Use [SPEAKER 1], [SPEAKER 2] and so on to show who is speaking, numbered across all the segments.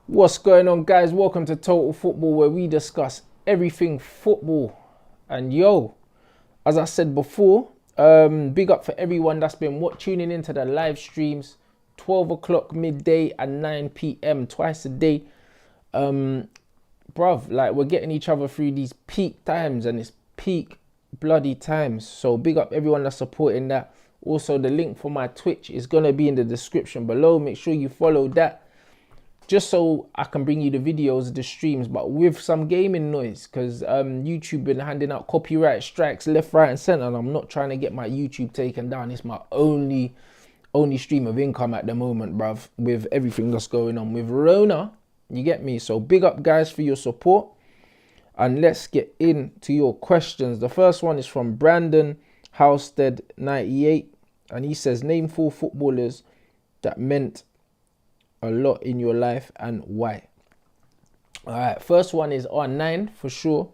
[SPEAKER 1] What's going on, guys? Welcome to Total Football, where we discuss everything football. And yo, as I said before, big up for everyone that's been tuning into the live streams, 12 o'clock midday and 9 p.m. twice a day. Bruv, like, we're getting each other through these peak times, and it's peak bloody times. So big up everyone that's supporting that. Also, the link for my Twitch is gonna be in the description below. Make sure you follow that, just so I can bring you the videos, the streams, but with some gaming noise, because YouTube been handing out copyright strikes left, right, and center, and I'm not trying to get my YouTube taken down. It's my only stream of income at the moment, bruv, with everything that's going on with Rona. You get me? So big up, guys, for your support, and let's get into your questions. The first one is from Brandon Halstead 98, and he says, name 4 footballers that meant a lot in your life and why. All right, first one is R9 for sure,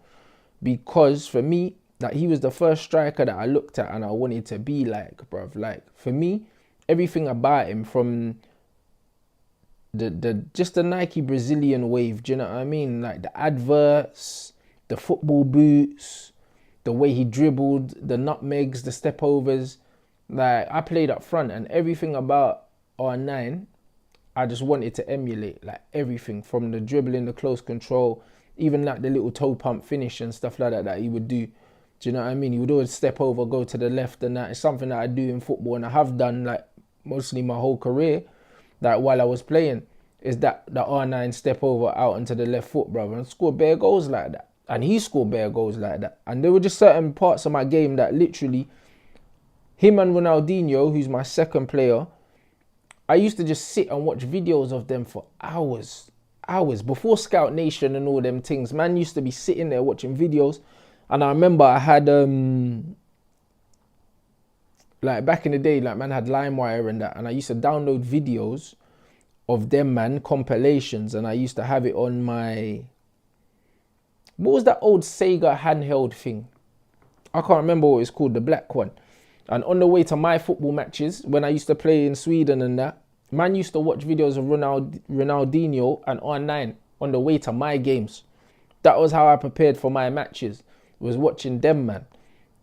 [SPEAKER 1] because for me, that he was the first striker that I looked at and I wanted to be like, bruv. Like, for me, everything about him, from just the Nike Brazilian wave, do you know what I mean? Like the adverts, the football boots, the way he dribbled, the nutmegs, the step overs. Like, I played up front, and everything about R9 I just wanted to emulate. Like, everything from the dribbling, the close control, even like the little toe pump finish and stuff like that he would do. Do you know what I mean? He would always step over, go to the left, and that is something that I do in football, and I have done like mostly my whole career. That while I was playing, is that the R9 step over out into the left foot, brother, and score bare goals like that. And he scored bare goals like that. And there were just certain parts of my game that literally, him and Ronaldinho, who's my second player, I used to just sit and watch videos of them for hours. Before Scout Nation and all them things, man used to be sitting there watching videos. And I remember I had, like back in the day, like man had LimeWire and that. And I used to download videos of them, man, compilations. And I used to have it on my, what was that old Sega handheld thing? I can't remember what it's called, the black one. And on the way to my football matches, when I used to play in Sweden and that, man used to watch videos of Ronaldinho and R9 on the way to my games. That was how I prepared for my matches, was watching them, man.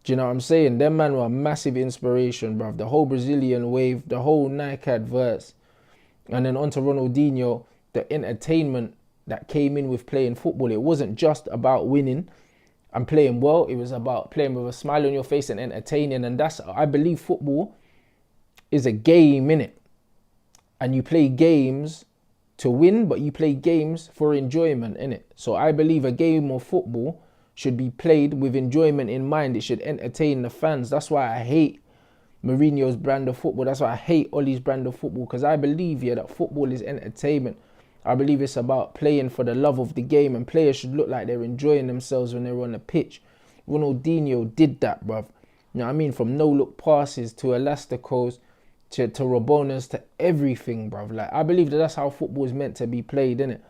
[SPEAKER 1] Do you know what I'm saying? Them, man, were a massive inspiration, bruv. The whole Brazilian wave, the whole Nike adverts. And then onto Ronaldinho, the entertainment that came in with playing football. It wasn't just about winning and playing well. It was about playing with a smile on your face and entertaining. And that's, I believe football is a game, innit? And you play games to win, but you play games for enjoyment, innit? So I believe a game of football should be played with enjoyment in mind. It should entertain the fans. That's why I hate Mourinho's brand of football. That's why I hate Ollie's brand of football, because I believe, yeah, that football is entertainment. I believe it's about playing for the love of the game, and players should look like they're enjoying themselves when they're on the pitch. Ronaldinho did that, bruv. You know what I mean? From no-look passes to elasticos to Rabonas to everything, bruv. Like, I believe that's how football is meant to be played, innit?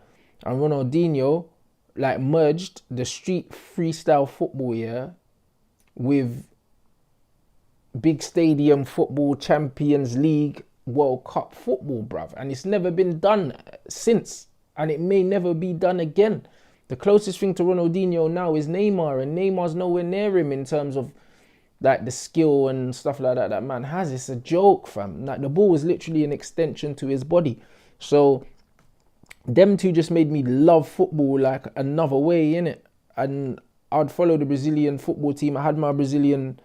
[SPEAKER 1] And Ronaldinho, like, merged the street freestyle football, yeah, with big stadium football, Champions League, World Cup football, bruv. And it's never been done since, and it may never be done again. The closest thing to Ronaldinho now is Neymar, and Neymar's nowhere near him in terms of like the skill and stuff like that man has. It's a joke, fam. Like, the ball was literally an extension to his body. So them two just made me love football like another way, innit? And I'd follow the Brazilian football team. I had my Brazilian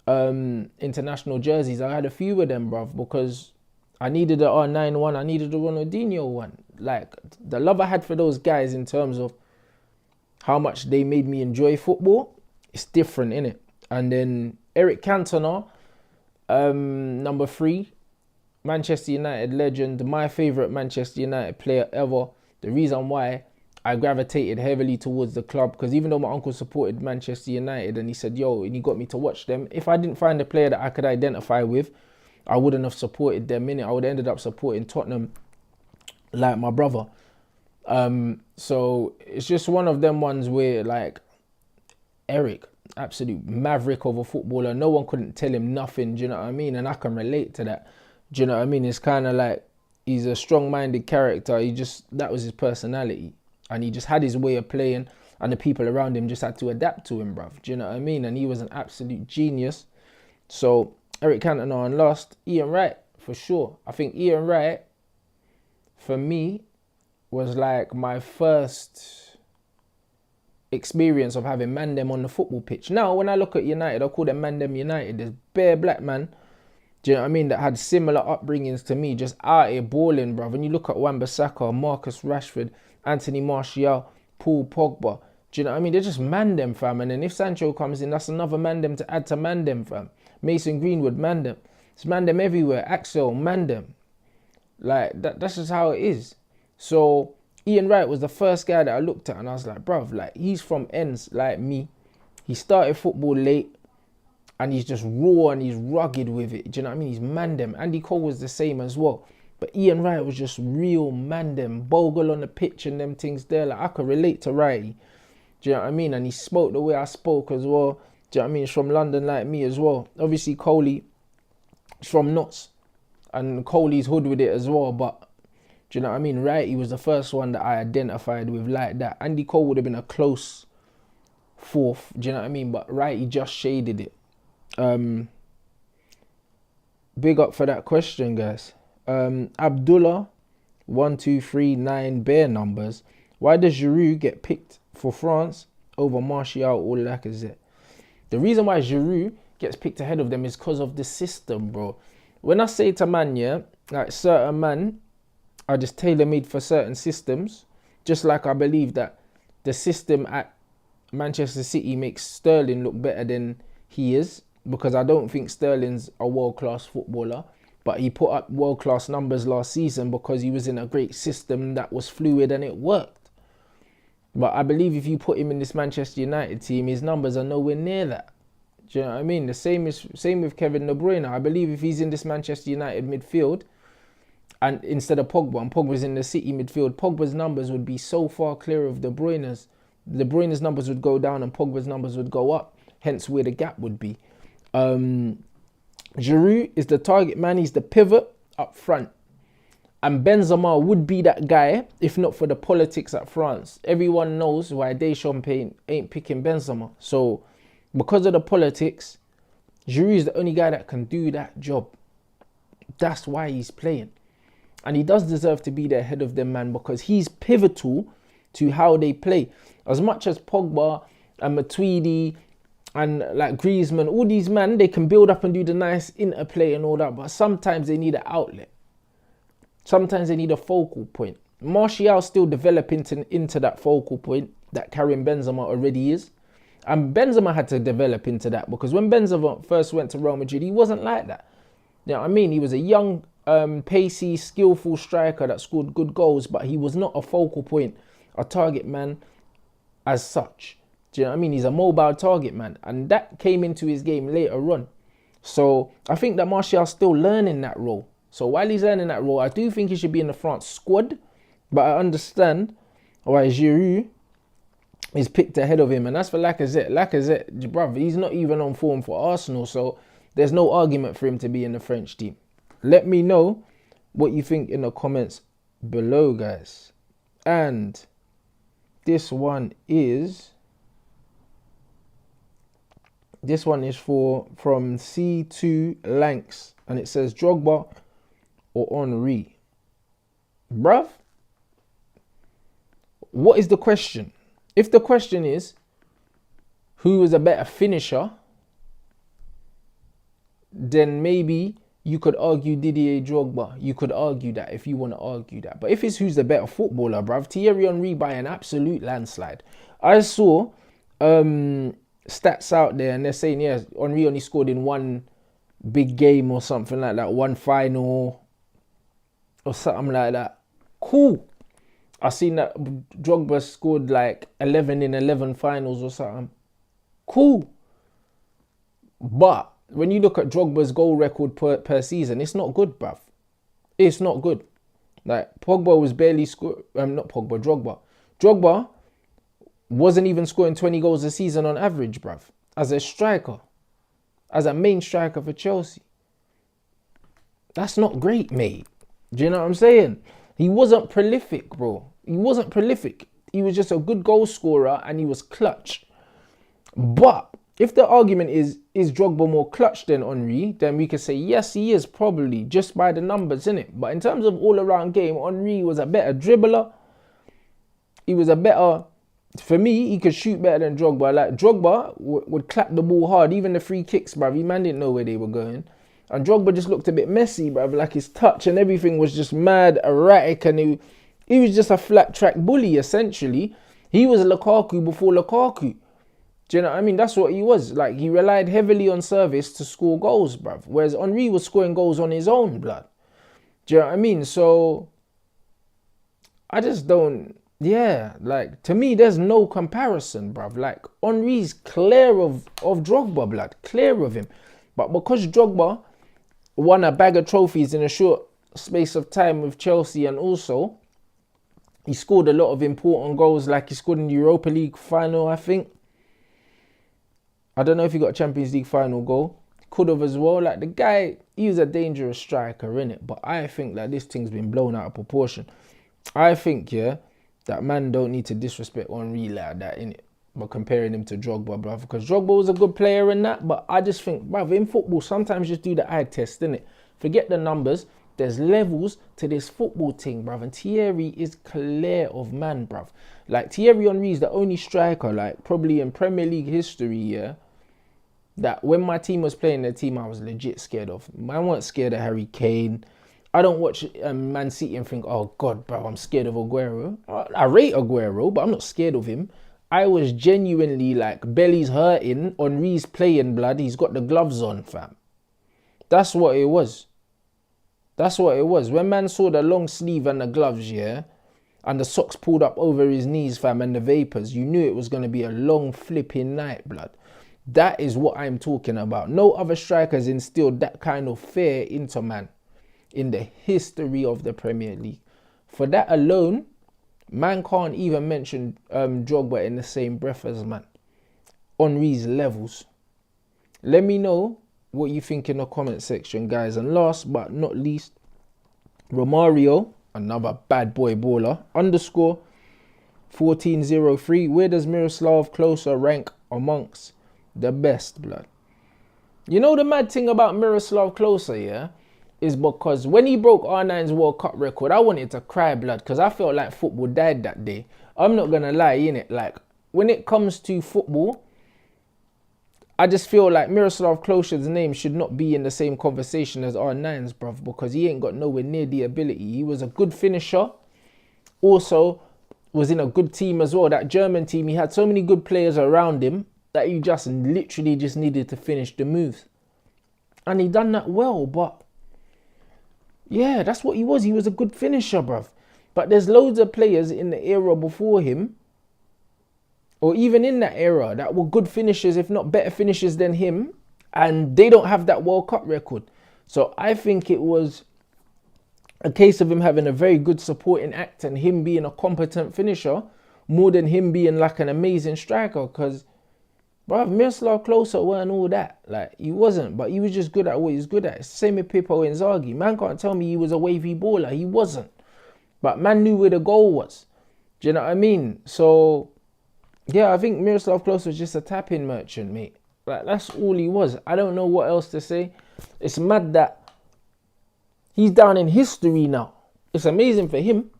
[SPEAKER 1] international jerseys. I had a few of them, bruv, because I needed the R9 one, I needed the Ronaldinho one. Like, the love I had for those guys in terms of how much they made me enjoy football, it's different, innit? And then Eric Cantona, number 3, Manchester United legend, my favourite Manchester United player ever. The reason why I gravitated heavily towards the club, because even though my uncle supported Manchester United and he said, yo, and he got me to watch them, if I didn't find a player that I could identify with, I wouldn't have supported them, innit? I would have ended up supporting Tottenham like my brother. So it's just one of them ones where, like, Eric, absolute maverick of a footballer. No one couldn't tell him nothing. Do you know what I mean? And I can relate to that. Do you know what I mean? It's kind of like he's a strong-minded character. That was his personality, and he just had his way of playing, and the people around him just had to adapt to him, bruv. Do you know what I mean? And he was an absolute genius. So Eric Cantona, and last, Ian Wright, for sure. I think Ian Wright, for me, was like my first experience of having Mandem on the football pitch. Now, when I look at United, I call them Mandem United. There's bare black man, do you know what I mean, that had similar upbringings to me, just out here balling, bruv. When you look at Wan-Bissaka, Marcus Rashford, Anthony Martial, Paul Pogba, do you know what I mean? They're just Mandem, fam. And then if Sancho comes in, that's another Mandem to add to Mandem, fam. Mason Greenwood, Mandem. It's Mandem everywhere. Axel, Mandem. Like, that's just how it is. So Ian Wright was the first guy that I looked at, and I was like, bruv, like, he's from ends like me. He started football late, and he's just raw and he's rugged with it. Do you know what I mean? He's Mandem. Andy Cole was the same as well. But Ian Wright was just real Mandem. Bogle on the pitch and them things there. Like, I could relate to Wrighty. Do you know what I mean? And he spoke the way I spoke as well. Do you know what I mean? He's from London like me as well. Obviously, Coley is from Notts. And Coley's hood with it as well. But, do you know what I mean? Wrighty was the first one that I identified with like that. Andy Cole would have been a close fourth. Do you know what I mean? But Wrighty just shaded it. Big up for that question, guys. Abdullah 1239 bare numbers. Why does Giroud get picked for France over Martial or Lacazette? The reason why Giroud gets picked ahead of them is because of the system, bro. When I say to man, yeah, like certain man are just tailor-made for certain systems, just like I believe that the system at Manchester City makes Sterling look better than he is, because I don't think Sterling's a world-class footballer, but he put up world-class numbers last season because he was in a great system that was fluid and it worked. But I believe if you put him in this Manchester United team, his numbers are nowhere near that. Do you know what I mean? The same with Kevin De Bruyne. I believe if he's in this Manchester United midfield, and instead of Pogba, and Pogba's in the City midfield, Pogba's numbers would be so far clear of De Bruyne's. De Bruyne's numbers would go down and Pogba's numbers would go up, hence where the gap would be. Giroud is the target man. He's the pivot up front. And Benzema would be that guy if not for the politics at France. Everyone knows why Deschamps ain't picking Benzema. So because of the politics, Giroud is the only guy that can do that job. That's why he's playing. And he does deserve to be there ahead of them, man, because he's pivotal to how they play. As much as Pogba and Matuidi and like Griezmann, all these men, they can build up and do the nice interplay and all that, but sometimes they need an outlet. Sometimes they need a focal point. Martial still develop into that focal point that Karim Benzema already is. And Benzema had to develop into that, because when Benzema first went to Real Madrid, he wasn't like that. You know what I mean? He was a young, pacey, skillful striker that scored good goals, but he was not a focal point, a target man as such. Do you know what I mean? He's a mobile target man. And that came into his game later on. So I think that Martial's still learning that role. So while he's learning that role, I do think he should be in the France squad. But I understand why Giroud is picked ahead of him. And that's for Lacazette. Lacazette, bruv, he's not even on form for Arsenal. So there's no argument for him to be in the French team. Let me know what you think in the comments below, guys. And this one is from C2 Lanks. And it says Drogba or Henry. Bruv, what is the question? If the question is who was a better finisher, then maybe you could argue Didier Drogba. You could argue that if you want to argue that. But if it's who's the better footballer, bruv, Thierry Henry by an absolute landslide. I saw stats out there and they're saying, yeah, Henry only scored in one big game or something like that, one final or something like that. Cool. I seen that Drogba scored like 11 in 11 finals or something. Cool. But when you look at Drogba's goal record per season, it's not good, bruv. It's not good. Like, Pogba was barely scoring. Drogba. Drogba wasn't even scoring 20 goals a season on average, bruv. as a striker, as a main striker for Chelsea. That's not great, mate. Do you know what I'm saying? He wasn't prolific, bro. He wasn't prolific. He was just a good goal scorer and he was clutch. But if the argument is Drogba more clutch than Henry, then we could say, yes, he is probably, just by the numbers, innit? But in terms of all-around game, Henry was a better dribbler. He was a better... For me, he could shoot better than Drogba. Like, Drogba would clap the ball hard, even the free kicks, bruv. He man didn't know where they were going. And Drogba just looked a bit messy, bruv. Like, his touch and everything was just mad, erratic, and he was just a flat-track bully, essentially. He was Lukaku before Lukaku. Do you know what I mean? That's what he was. Like, he relied heavily on service to score goals, bruv. Whereas Henry was scoring goals on his own, blood. Do you know what I mean? So, I just don't... Yeah, like, to me, there's no comparison, bruv. Like, Henry's clear of Drogba, blood. Clear of him. But because Drogba won a bag of trophies in a short space of time with Chelsea, and also he scored a lot of important goals, like he scored in the Europa League final, I think. I don't know if he got a Champions League final goal. Could have as well. Like, the guy, he was a dangerous striker, innit? But I think that this thing's been blown out of proportion. I think, yeah, that man don't need to disrespect Henry like that, innit? But comparing him to Drogba, bruv. Because Drogba was a good player in that. But I just think, bruv, in football, sometimes just do the eye test, innit? Forget the numbers. There's levels to this football thing, bruv. And Thierry is clear of man, bruv. Like, Thierry Henry is the only striker, like, probably in Premier League history, yeah, that when my team was playing the team I was legit scared of. I wasn't scared of Harry Kane. I don't watch Man City and think, oh, God, bro, I'm scared of Aguero. I rate Aguero, but I'm not scared of him. I was genuinely like, belly's hurting, Henry's playing, blood. He's got the gloves on, fam. That's what it was. That's what it was. When man saw the long sleeve and the gloves, yeah, and the socks pulled up over his knees, fam, and the vapors, you knew it was going to be a long flipping night, blood. That is what I'm talking about. No other strikers instilled that kind of fear into man in the history of the Premier League. For that alone, man can't even mention Drogba in the same breath as man. Henry's levels. Let me know what you think in the comment section, guys. And last but not least, Romario, another bad boy baller, _ 1403. Where does Miroslav Klose rank amongst the best, blood? You know the mad thing about Miroslav Klose, yeah, is because when he broke R9's World Cup record, I wanted to cry, blood, because I felt like football died that day. I'm not going to lie, innit? Like, when it comes to football, I just feel like Miroslav Klose's name should not be in the same conversation as R9's, bruv, because he ain't got nowhere near the ability. He was a good finisher, also was in a good team as well. That German team, he had so many good players around him that he just literally just needed to finish the moves. And he done that well, but yeah, that's what he was. He was a good finisher, bruv. But there's loads of players in the era before him, or even in that era, that were good finishers, if not better finishers than him, and they don't have that World Cup record. So I think it was a case of him having a very good supporting act and him being a competent finisher more than him being like an amazing striker, because bruv, Miroslav Klose weren't all that. Like, he wasn't, but he was just good at what he was good at. It's the same with Pippo Inzaghi. Man can't tell me he was a wavy baller. He wasn't. But man knew where the goal was. Do you know what I mean? So, yeah, I think Miroslav Klose was just a tap-in merchant, mate. Like, that's all he was. I don't know what else to say. It's mad that he's down in history now. It's amazing for him.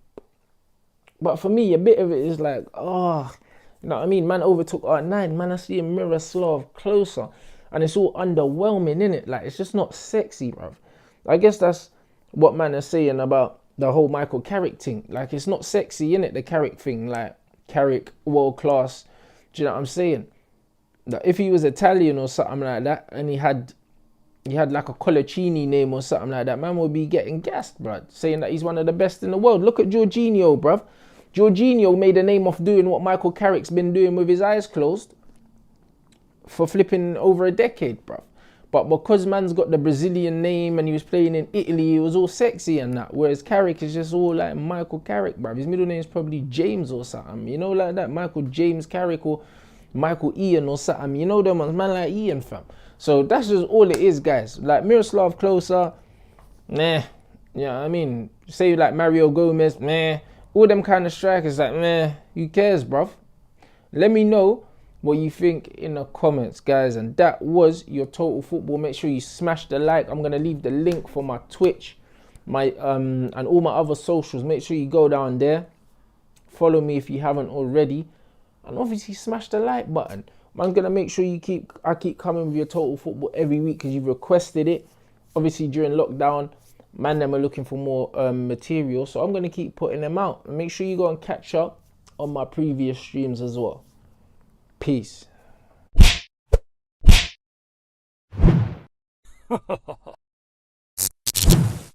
[SPEAKER 1] But for me, a bit of it is like, oh, you know what I mean? Man overtook R9. Man, I see a Miroslav Klose. And it's all underwhelming, innit? Like, it's just not sexy, bruv. I guess that's what man is saying about the whole Michael Carrick thing. Like, it's not sexy, innit? The Carrick thing. Like, Carrick, world class. Do you know what I'm saying? Like, if he was Italian or something like that, and he had like a Colaccini name or something like that, man would be getting gassed, bruv. Saying that he's one of the best in the world. Look at Jorginho, bruv. Jorginho made a name off doing what Michael Carrick's been doing with his eyes closed for flipping over a decade, bruv. But because man's got the Brazilian name and he was playing in Italy, it was all sexy and that. Whereas Carrick is just all like Michael Carrick, bruv. His middle name is probably James or something, you know, like that. Michael James Carrick, or Michael Ian or something. You know them ones, man like Ian, fam. So that's just all it is, guys. Like Miroslav Klose, nah. Yeah, I mean, say like Mario Gomez, meh. All them kind of strikers, like, meh. Who cares, bruv? Let me know what you think in the comments, guys. And that was your total football. Make sure you smash the like. I'm gonna leave the link for my Twitch, my and all my other socials. Make sure you go down there, follow me if you haven't already, and obviously smash the like button. I'm gonna make sure I keep coming with your total football every week because you've requested it. Obviously during lockdown, man, them are looking for more material, so I'm gonna keep putting them out. And make sure you go and catch up on my previous streams as well. Peace.